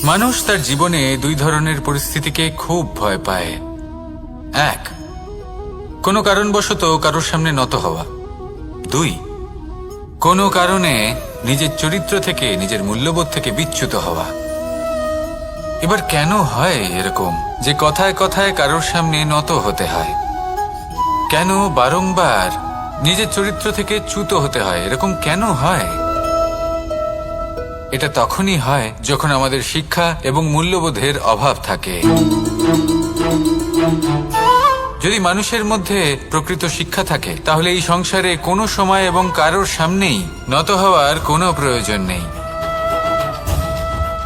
মানুষ তার জীবনে দুই ধরনের পরিস্থিতিকে খুব ভয় পায়। এক, কোনো কারণবশত কারোর সামনে নত হওয়া। দুই, কোনো কারণে নিজের চরিত্র থেকে, নিজের মূল্যবোধ থেকে বিচ্যুত হওয়া। এবার কেন হয় এরকম যে কথায় কথায় কারোর সামনে নত হতে হয়? কেন বারংবার নিজের চরিত্র থেকে চ্যুত হতে হয়? এরকম কেন হয়? এটা তখনই হয় যখন আমাদের শিক্ষা এবং মূল্যবোধের অভাব থাকে। যদি মানুষের মধ্যে প্রকৃত শিক্ষা থাকে তাহলে এই সংসারে কোনো সময় এবং কারোর সামনেই নত হওয়ার কোনো প্রয়োজন নেই।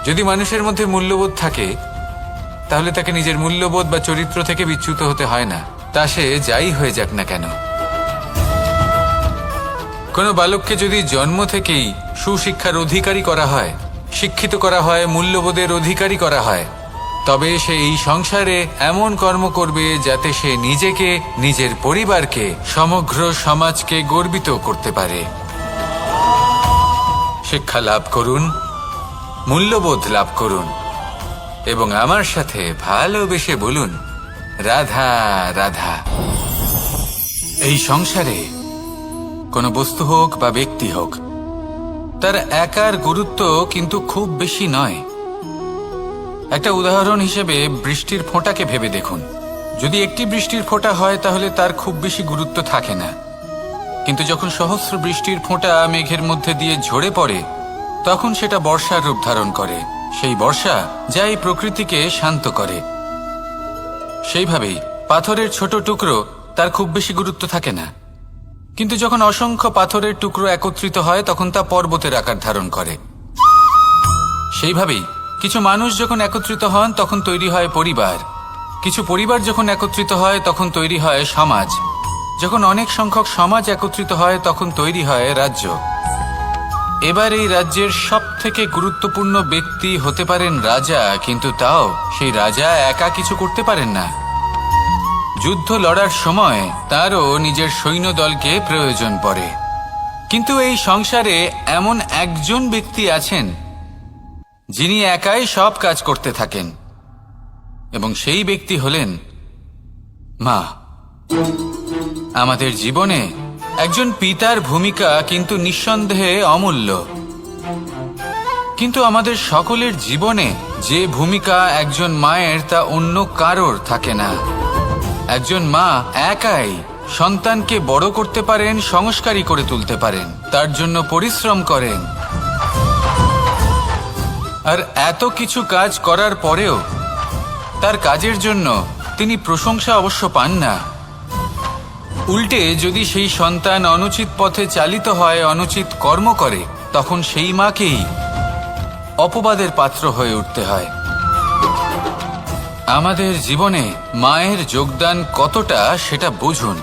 যদি মানুষের মধ্যে মূল্যবোধ থাকে তাহলে তাকে নিজের মূল্যবোধ বা চরিত্র থেকে বিচ্যুত হতে হয় না, তা সে যাই হয়ে যাক না কেন। কোনো বালককে যদি জন্ম থেকেই সুশিক্ষার অধিকারী করা হয়, শিক্ষিত করা হয়, মূল্যবোধের অধিকারী করা হয়, তবে সে এই সংসারে এমন কর্ম করবে যাতে সে নিজেকে, নিজের পরিবারকে, সমগ্র সমাজকে গর্বিত করতে পারে। শিক্ষা লাভ করুন, মূল্যবোধ লাভ করুন এবং আমার সাথে ভালোবেসে বলুন, রাধা রাধা। এই সংসারে কোনো বস্তু হোক বা ব্যক্তি হোক, তার একার গুরুত্ব কিন্তু খুব বেশি নয়। একটা উদাহরণ হিসেবে বৃষ্টির ফোঁটাকে ভেবে দেখুন। যদি একটি বৃষ্টির ফোঁটা হয় তাহলে তার খুব বেশি গুরুত্ব থাকে না, কিন্তু যখন সহস্র বৃষ্টির ফোঁটা মেঘের মধ্যে দিয়ে ঝরে পড়ে তখন সেটা বর্ষার রূপ ধারণ করে। সেই বর্ষা যা এই প্রকৃতিকে শান্ত করে। সেইভাবেই পাথরের ছোট টুকরো, তার খুব বেশি গুরুত্ব থাকে না, কিন্তু যখন অসংখ্য পাথরের টুকরো একত্রিত হয় তখন তা পর্বতের আকার ধারণ করে। সেইভাবেই কিছু মানুষ যখন একত্রিত হন তখন তৈরি হয় পরিবার, কিছু পরিবার যখন একত্রিত হয় তখন তৈরি হয় সমাজ, যখন অনেক সংখ্যক সমাজ একত্রিত হয় তখন তৈরি হয় রাজ্য। এবার এই রাজ্যের সবথেকে গুরুত্বপূর্ণ ব্যক্তি হতে পারেন রাজা, কিন্তু তাও সেই রাজা একা কিছু করতে পারেন না। যুদ্ধ লড়ার সময় তারও নিজের সৈন্যদলকে প্রয়োজন পড়ে। কিন্তু এই সংসারে এমন একজন ব্যক্তি আছেন যিনি একাই সব কাজ করতে থাকেন, এবং সেই ব্যক্তি হলেন মা। আমাদের জীবনে একজন পিতার ভূমিকা কিন্তু নিঃসন্দেহে অমূল্য, কিন্তু আমাদের সকলের জীবনে যে ভূমিকা একজন মায়ের তা অন্য কারোর থাকে না। একজন মা একাই সন্তানকে বড় করতে পারেন, সংস্কারী করে তুলতে পারেন, তার জন্য পরিশ্রম করেন। আর এত কিছু কাজ করার পরেও তার কাজের জন্য তিনি প্রশংসা অবশ্য পান না। উল্টে যদি সেই সন্তান অনুচিত পথে চালিত হয়, অনুচিত কর্ম করে, তখন সেই মাকেই অপবাদের পাত্র হয়ে উঠতে হয়। আমাদের জীবনে মায়ের যোগদান কতটা সেটা বুঝুন।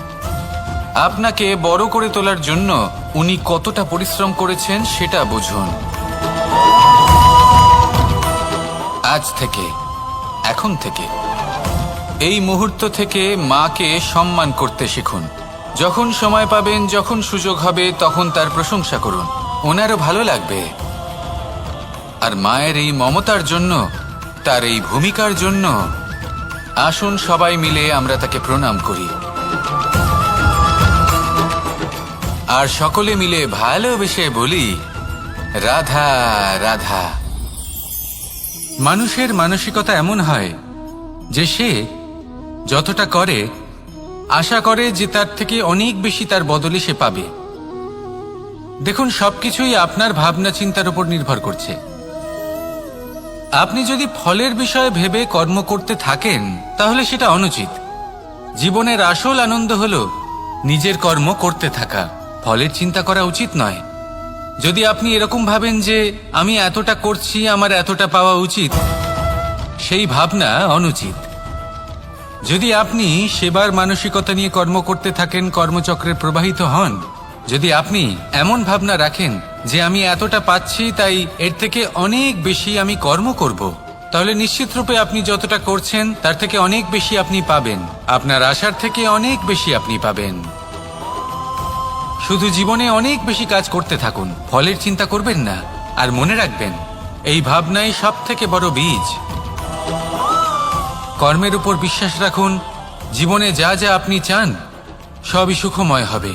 আপনাকে বড় করে তোলার জন্য উনি কতটা পরিশ্রম করেছেন সেটা বুঝুন। আজ থেকে, এখন থেকে, এই মুহূর্ত থেকে মাকে সম্মান করতে শিখুন। যখন সময় পাবেন, যখন সুযোগ হবে, তখন তার প্রশংসা করুন, ওনারও ভালো লাগবে। আর মায়ের এই মমতার জন্য, তার এই ভূমিকার জন্য আসুন সবাই মিলে আমরা তাকে প্রণাম করি, আর সকলে মিলে ভালোবেসে বলি, রাধা রাধা। মানুষের মানসিকতা এমন হয় যে সে যতটা করে আশা করে যে তার থেকে অনেক বেশি তার বদলে সে পাবে। দেখুন, সবকিছুই আপনার ভাবনা চিন্তার উপর নির্ভর করছে। আপনি যদি ফলের বিষয়ে ভেবে কর্ম করতে থাকেন তাহলে সেটা অনুচিত। জীবনের আসল আনন্দ হলো নিজের কর্ম করতে থাকা, ফলের চিন্তা করা উচিত নয়। যদি আপনি এরকম ভাবেন যে আমি এতটা করছি, আমার এতটা পাওয়া উচিত, সেই ভাবনা অনুচিত। যদি আপনি সেবার মানসিকতা নিয়ে কর্ম করতে থাকেন, কর্মচক্রে প্রবাহিত হন, যদি আপনি এমন ভাবনা রাখেন যে আমি এতটা পাচ্ছি তাই এর থেকে অনেক বেশি আমি কর্ম করব, তাহলে নিশ্চিতরূপে আপনি যতটা করছেন তার থেকে অনেক বেশি আপনি পাবেন, আপনার আশার থেকে অনেক বেশি আপনি পাবেন। শুধু জীবনে অনেক বেশি কাজ করতে থাকুন, ফলের চিন্তা করবেন না। আর মনে রাখবেন, এই ভাবনাই সব থেকে বড় বীজ। কর্মের উপর বিশ্বাস রাখুন, জীবনে যা যা আপনি চান সবই সুখময় হবে।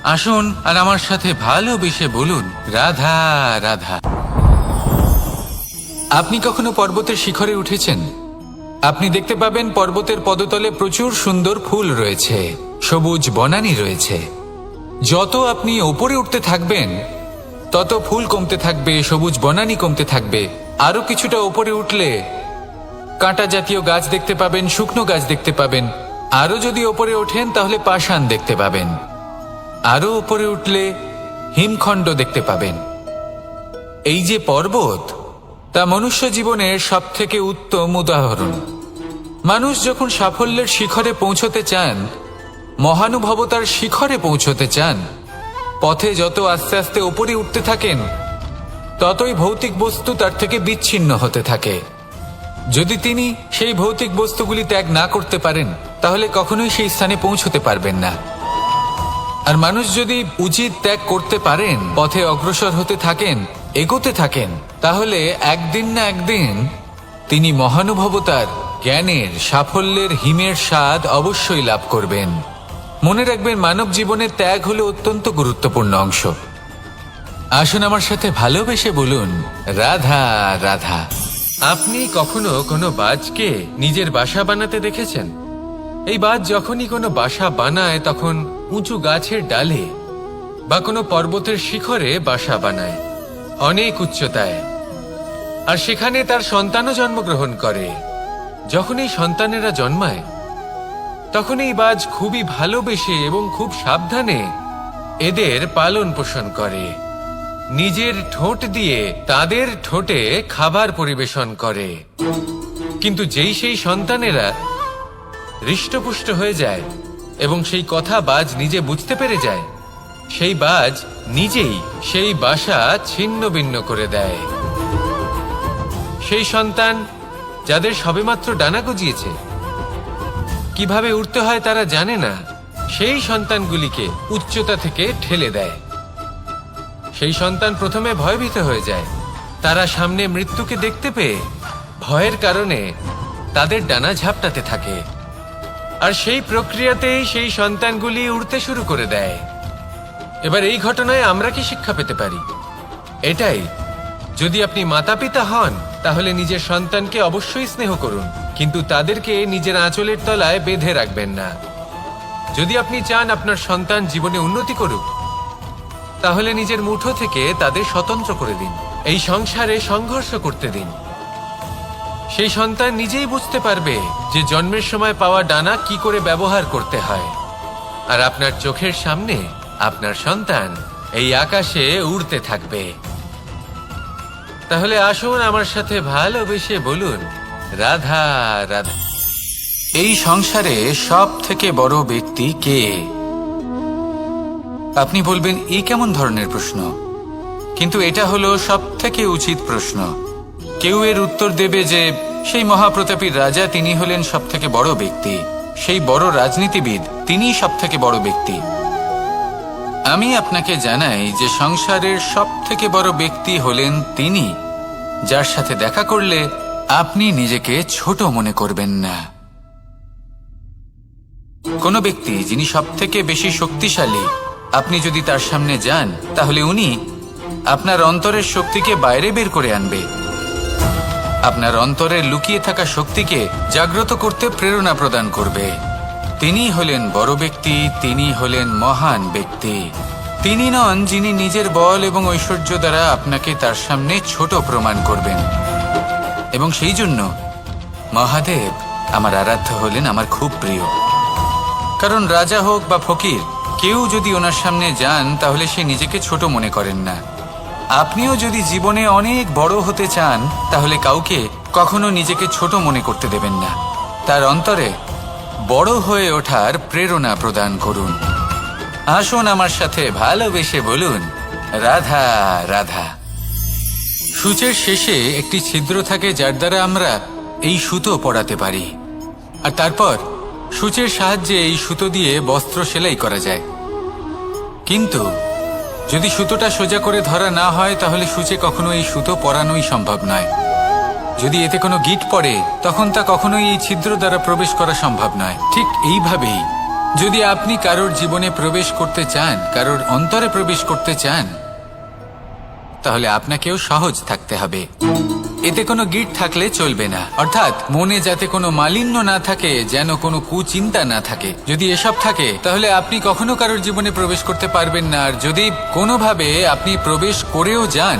আসুন আর আমার সাথে ভালোবেসে বলুন, রাধা রাধা। আপনি কখনো পর্বতের শিখরে উঠেছেন? আপনি দেখতে পাবেন পর্বতের পদতলে প্রচুর সুন্দর ফুল রয়েছে, সবুজ বনানী রয়েছে। যত আপনি ওপরে উঠতে থাকবেন তত ফুল কমতে থাকবে, সবুজ বনানী কমতে থাকবে। আরো কিছুটা ওপরে উঠলে কাঁটা জাতীয় গাছ দেখতে পাবেন, শুকনো গাছ দেখতে পাবেন। আরো যদি ওপরে ওঠেন তাহলে পাষাণ দেখতে পাবেন। আরো উপরে উঠলে হিমখণ্ড দেখতে পাবেন। এই যে পর্বত, তা মনুষ্য জীবনের সব থেকে উত্তম উদাহরণ। মানুষ যখন সাফল্যের শিখরে পৌঁছতে চান, মহানুভবতার শিখরে পৌঁছতে চান, পথে যত আস্তে আস্তে উপরে উঠতে থাকেন ততই ভৌতিক বস্তু তার থেকে বিচ্ছিন্ন হতে থাকে। যদি তিনি সেই ভৌতিক বস্তুগুলি ত্যাগ না করতে পারেন তাহলে কখনোই সেই স্থানে পৌঁছতে পারবেন না। আর মানুষ যদি উচিত ত্যাগ করতে পারেন, পথে অগ্রসর হতে থাকেন, এগোতে থাকেন, তাহলে একদিন না একদিন তিনি মহানুভবতার, জ্ঞানের, সাফল্যের হিমের স্বাদ অবশ্যই লাভ করবেন। মনে রাখবেন, মানব জীবনের ত্যাগ হলো অত্যন্ত গুরুত্বপূর্ণ অংশ। আসুন আমার সাথে ভালোবেসে বলুন, রাধা রাধা। আপনি কখনো কোনো বাজকে নিজের বাসা বানাতে দেখেছেন? এই বাজ যখনই কোনো বাসা বানায় তখন উঁচু গাছের ডালে বা কোনো পর্বতের শিখরে বাসা বানায়, অনেক উচ্চতায়। আর সেখানে তার সন্তানও জন্মগ্রহণ করে। যখন এই সন্তানেরা জন্মায় তখন এই বাজ খুবই ভালোবেসে এবং খুব সাবধানে এদের পালন পোষণ করে। নিজের ঠোঁট দিয়ে তাদের ঠোঁটে খাবার পরিবেশন করে। কিন্তু যেই সেই সন্তানেরা হৃষ্টপুষ্ট হয়ে যায় এবং সেই কথা বাজ নিজে বুঝতে পেরে যায়, সেই বাজ নিজেই সেই বাসা ছিন্ন ভিন্ন করে দেয়। সেই সন্তান যাদের সবেমাত্র ডানা গজিয়েছে, কিভাবে উড়তে হয় তারা জানে না, সেই সন্তানগুলিকে উচ্চতা থেকে ঠেলে দেয়। সেই সন্তান প্রথমে ভয়ভীত হয়ে যায়। তারা সামনে মৃত্যুকে দেখতে পেয়ে ভয়ের কারণে তাদের ডানা ঝাপটাতে থাকে। আর সেই প্রক্রিয়াতেই সেই সন্তানগুলি উড়তে শুরু করে দেয়। এবার এই ঘটনায় আমরা কি শিক্ষা পেতে পারি? এটাই, যদি আপনি মাতা পিতা হন তাহলে নিজের সন্তানকে অবশ্যই স্নেহ করুন, কিন্তু তাদেরকে নিজের আঁচলের তলায় বেঁধে রাখবেন না। যদি আপনি চান আপনার সন্তান জীবনে উন্নতি করুক, তাহলে নিজের মুঠো থেকে তাদের স্বতন্ত্র করে দিন। এই সংসারে সংঘর্ষ করতে দিন। সেই সন্তান নিজেই বুঝতে পারবে যে জন্মের সময় পাওয়া ডানা কি করে ব্যবহার করতে হয়। আর আপনার চোখের সামনে আপনার সন্তান এই আকাশে উড়তে থাকবে। তাহলে আসুন আমার সাথে ভালোবেসে বলুন, রাধা রাধা। এই সংসারে সব থেকে বড় ব্যক্তি কে? আপনি বলবেন, এই কেমন ধরনের প্রশ্ন? কিন্তু এটা হলো সব থেকে উচিত প্রশ্ন। কেউ এর উত্তর দেবে যে সেই মহাপ্রতাপী রাজা, তিনি হলেন সব থেকে বড় ব্যক্তি, সেই বড় রাজনীতিবিদ, তিনিই সব থেকে বড় ব্যক্তি। আমি আপনাকে জানাই যে সংসারের সব থেকে বড় ব্যক্তি হলেন তিনি, যার সাথে দেখা করলে আপনি নিজেকে ছোট মনে করবেন না। কোনো ব্যক্তি যিনি সব থেকে বেশি শক্তিশালী, আপনি যদি তার সামনে যান তাহলে উনি আপনার অন্তরের শক্তিকে বাইরে বের করে আনবে। আপনার অন্তরের লুকিয়ে থাকা শক্তিকে জাগ্রত করতে প্রেরণা প্রদান করবে। তিনি হলেন বড় ব্যক্তি, তিনি হলেন মহান ব্যক্তি। তিনি নন যিনি নিজের বল এবং ঐশ্বর্য দ্বারা আপনাকে তার সামনে ছোট প্রমাণ করবেন। এবং সেই জন্য মহাদেব আমার আরাধ্য হলেন আমার খুব প্রিয়। কারণ রাজা হোক বা ফকির, কেউ যদি ওনার সামনে যান তাহলে সে নিজেকে ছোট মনে করেন না। আপনিও যদি জীবনে অনেক বড় হতে চান তাহলে কাউকে কখনো নিজেকে ছোট মনে করতে দেবেন না। তার অন্তরে বড় হয়ে ওঠার প্রেরণা প্রদান করুন। আসুন আমার সাথে ভালোবেসে বলুন, রাধা রাধা। সূচের শেষে একটি ছিদ্র থাকে যার দ্বারা আমরা এই সুতো পরাতে পারি। আর তারপর সূচের সাহায্যে এই সুতো দিয়ে বস্ত্র সেলাই করা যায়। কিন্তু যদি সুতোটা সোজা করে ধরা না হয় তাহলে সূচে কখনো এই সুতো পরানোই সম্ভব নয়। যদি এতে কোনো গিঁট পড়ে তখন তা কখনোই এই ছিদ্র দ্বারা প্রবেশ করা সম্ভব নয়। ঠিক এইভাবেই যদি আপনি কারোর জীবনে প্রবেশ করতে চান, কারোর অন্তরে প্রবেশ করতে চান, তাহলে আপনাকেও সহজ থাকতে হবে। এতে কোনো গিঁট থাকলে চলবে না, অর্থাৎ মনে যাতে কোনো মালিন্য না থাকে, যেন কোনো কুচিন্তা না থাকে। যদি এসব থাকে তাহলে আপনি কখনো কারোর জীবনে প্রবেশ করতে পারবেন না। আর যদি কোনোভাবে আপনি প্রবেশ করেও যান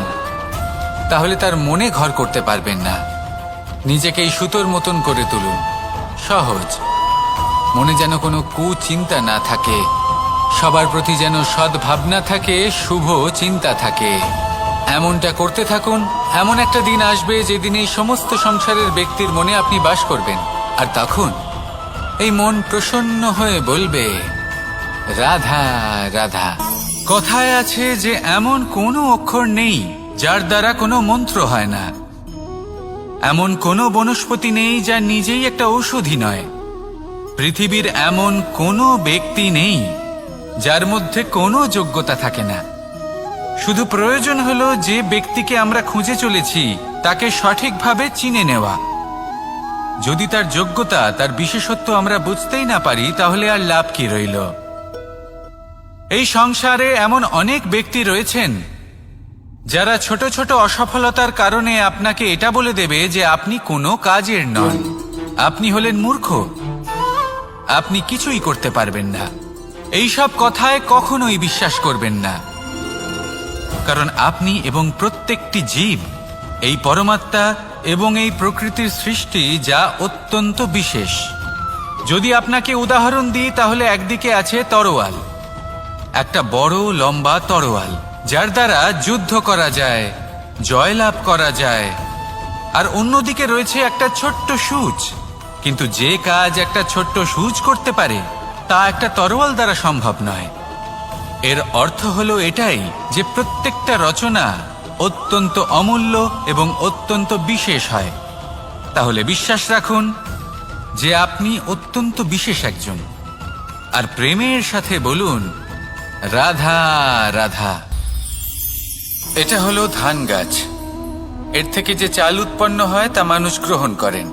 তাহলে তার মনে ঘর করতে পারবেন না। নিজেকে এই সুতোর মতন করে তুলুন, সহজ। মনে যেন কোনো কুচিন্তা না থাকে, সবার প্রতি যেন সদ্ভাবনা থাকে, শুভ চিন্তা থাকে। এমনটা করতে থাকুন। এমন একটা দিন আসবে যেদিন এই সমস্ত সংসারের ব্যক্তির মনে আপনি বাস করবেন, আর তখন এই মন প্রসন্ন হয়ে বলবে, রাধা রাধা। কথায় আছে যে এমন কোনো অক্ষর নেই যার দ্বারা কোনো মন্ত্র হয় না, এমন কোনো বনস্পতি নেই যা নিজেই একটা ঔষধি নয়, পৃথিবীর এমন কোনো ব্যক্তি নেই যার মধ্যে কোনো যোগ্যতা থাকে না। শুধু প্রয়োজন হলো যে ব্যক্তিকে আমরা খুঁজে চলেছি তাকে সঠিকভাবে চিনে নেওয়া। যদি তার যোগ্যতা, তার বিশেষত্ব আমরা বুঝতেই না পারি তাহলে আর লাভ কি রইল? এই সংসারে এমন অনেক ব্যক্তি রয়েছেন যারা ছোট ছোট অসফলতার কারণে আপনাকে এটা বলে দেবে যে আপনি কোনো কাজের নন, আপনি হলেন মূর্খ, আপনি কিছুই করতে পারবেন না। এইসব কথায় কখনোই বিশ্বাস করবেন না, কারণ আপনি এবং প্রত্যেকটি জীব এই পরমাত্মা এবং এই প্রকৃতির সৃষ্টি, যা অত্যন্ত বিশেষ। যদি আপনাকে উদাহরণ দিই তাহলে একদিকে আছে তরোয়াল, একটা বড় লম্বা তরোয়াল যার দ্বারা যুদ্ধ করা যায়, জয়লাভ করা যায়। আর অন্যদিকে রয়েছে একটা ছোট্ট সূচ, কিন্তু যে কাজ একটা ছোট্ট সূচ করতে পারে তা একটা তরোয়াল দ্বারা সম্ভব নয়। এর অর্থ হলো এটাই যে প্রত্যেকটা রচনা অত্যন্ত অমূল্য এবং অত্যন্ত বিশেষ হয়। তাহলে বিশ্বাস রাখুন যে আপনি অত্যন্ত বিশেষ একজন, আর প্রেমের সাথে বলুন, রাধা রাধা। এটা হলো ধান গাছ। এর থেকে যে চাল উৎপন্ন হয় তা মানুষ গ্রহণ করেন।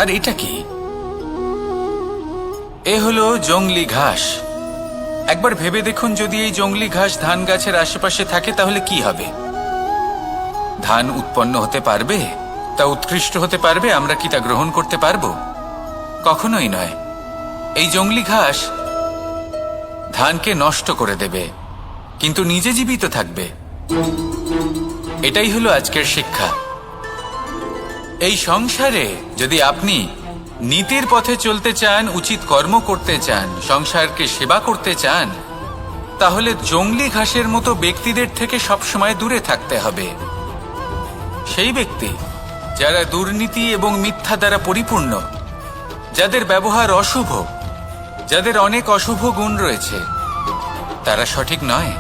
আর এটা কি? এ হলো জংলি ঘাস। একবার ভেবে দেখুন, যদি এই জংলি ঘাস ধান গাছের আশেপাশে থাকে তাহলে কি হবে? ধান উৎপন্ন হতে পারবে? তা উৎকৃষ্ট হতে পারবে? আমরা কি তা গ্রহণ করতে পারবো? কখনোই নয়। এই জংলি ঘাস ধানকে নষ্ট করে দেবে, কিন্তু নিজে জীবিত থাকবে। এটাই হলো আজকের শিক্ষা। এই সংসারে যদি আপনি নীতির পথে চলতে চান, উচিত কর্ম করতে চান, সংসারকে সেবা করতে চান, তাহলে জংলি ঘাসের মতো ব্যক্তিদের থেকে সবসময় দূরে থাকতে হবে। সেই ব্যক্তি যারা দুর্নীতি এবং মিথ্যা দ্বারা পরিপূর্ণ, যাদের ব্যবহার অশুভ, যাদের অনেক অশুভ গুণ রয়েছে, তারা সঠিক নয়।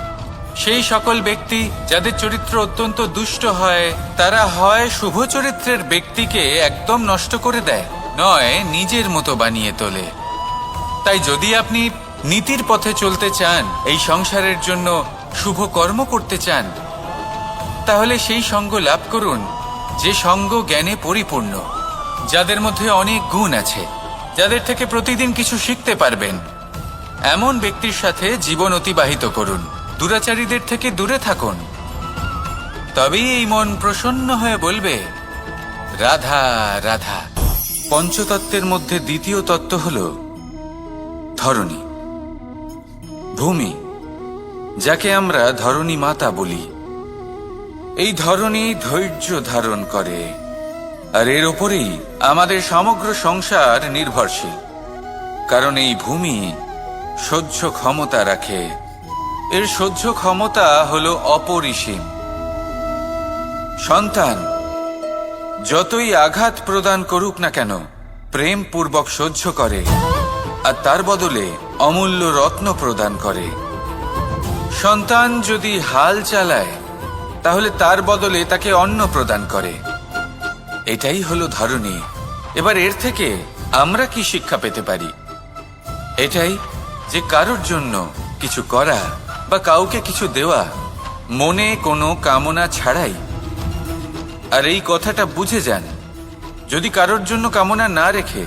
সেই সকল ব্যক্তি যাদের চরিত্র অত্যন্ত দুষ্ট হয়, তারা হয় শুভ চরিত্রের ব্যক্তিকে একদম নষ্ট করে দেয়, নয় নিজের মতো বানিয়ে তোলে। তাই যদি আপনি নীতির পথে চলতে চান, এই সংসারের জন্য শুভ কর্ম করতে চান, তাহলে সেই সঙ্গ লাভ করুন যে সঙ্গ জ্ঞানে পরিপূর্ণ, যাদের মধ্যে অনেক গুণ আছে, যাদের থেকে প্রতিদিন কিছু শিখতে পারবেন। এমন ব্যক্তির সাথে জীবন অতিবাহিত করুন, দুরাচারীদের থেকে দূরে থাকুন। তবেই এই মন প্রসন্ন হয়ে বলবে, রাধা রাধা। পঞ্চতত্ত্বের মধ্যে দ্বিতীয় তত্ত্ব হল ধরণী, ভূমি, যাকে আমরা ধরণী মাতা বলি। এই ধরণী ধৈর্য ধারণ করে, আর এর ওপরেই আমাদের সমগ্র সংসার নির্ভরশীল। কারণ এই ভূমি সহ্য ক্ষমতা রাখে, এর সহ্য ক্ষমতা হলো অপরিসীম। সন্তান যতই আঘাত প্রদান করুক না কেন, প্রেম পূর্বক সহ্য করে, আর তার বদলে অমূল্য রত্ন প্রদান করে। সন্তান যদি হাল চালায় তাহলে তার বদলে তাকে অন্ন প্রদান করে। এটাই হলো ধরণী। এবার এর থেকে আমরা কি শিক্ষা পেতে পারি? এটাই যে কারোর জন্য কিছু করা বা কাউকে কিছু দেওয়া মনে কোনো কামনা ছাড়াই। আর এই কথাটা বুঝে যান, যদি কারোর জন্য কামনা না রেখে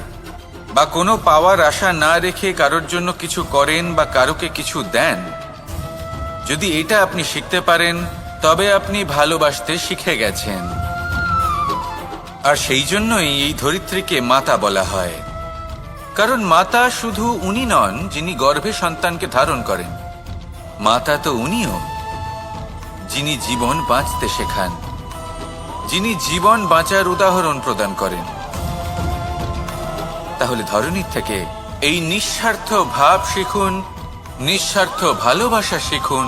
বা কোনো পাওয়ার আশা না রেখে কারোর জন্য কিছু করেন বা কারোকে কিছু দেন, যদি এটা আপনি শিখতে পারেন তবে আপনি ভালোবাসতে শিখে গেছেন। আর সেই জন্যই এই ধরিত্রীকে মাতা বলা হয়, কারণ মাতা শুধু উনি নন যিনি গর্ভে সন্তানকে ধারণ করেন, মাতা তো উনিও যিনি জীবন বাঁচতে শেখান, যিনি জীবন বাঁচার উদাহরণ প্রদান করেন। তাহলে ধরনীর থেকে এই নিঃস্বার্থ ভাব শিখুন, নিঃস্বার্থ ভালোবাসা শিখুন,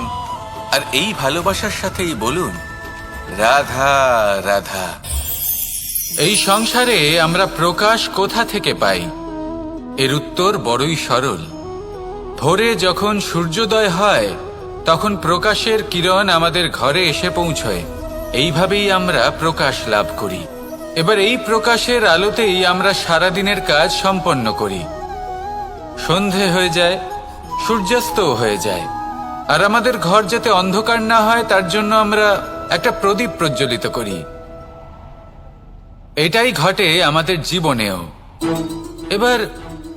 আর এই ভালোবাসার সাথেই বলুন রাধা রাধা। এই সংসারে আমরা প্রকাশ কোথা থেকে পাই? এর উত্তর বড়ই সরল। ভোরে যখন সূর্যোদয় হয় তখন প্রকাশের কিরণ আমাদের ঘরে এসে পৌঁছয়। এইভাবেই আমরা প্রকাশ লাভ করি। এবার এই প্রকাশের আলোতেই আমরা সারাদিনের কাজ সম্পন্ন করি। সন্ধে হয়ে যায়, সূর্যাস্তও হয়ে যায়, আর আমাদের ঘর যাতে অন্ধকার না হয় তার জন্য আমরা একটা প্রদীপ প্রজ্বলিত করি। এটাই ঘটে আমাদের জীবনেও। এবার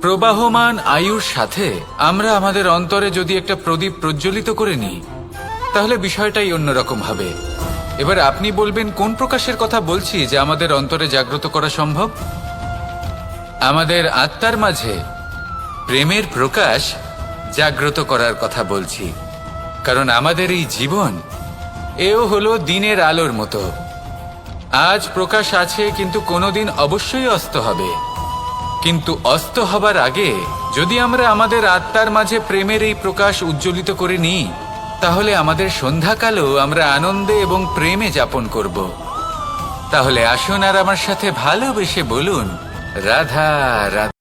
প্রবাহমান আয়ুর সাথে আমরা আমাদের অন্তরে যদি একটা প্রদীপ প্রজ্বলিত করে নিই তাহলে বিষয়টাই অন্যরকম হবে। এবার আপনি বলবেন কোন প্রকাশের কথা বলছি যে আমাদের অন্তরে জাগ্রত করা সম্ভব? আমাদের আত্মার মাঝে প্রেমের প্রকাশ জাগ্রত করার কথা বলছি। কারণ আমাদের এই জীবন এও হলো দিনের আলোর মতো। আজ প্রকাশ আছে, কিন্তু কোনোদিন অবশ্যই অস্ত হবে। কিন্তু অস্ত হবার আগে যদি আমরা আমাদের আত্মার মাঝে প্রেমের এই প্রকাশ উজ্জ্বলিত করে নিই তাহলে আমাদের সন্ধ্যাকালও আমরা আনন্দে এবং প্রেমে যাপন করব। তাহলে আসুন আর আমার সাথে ভালোবেসে বলুন রাধা রাধা।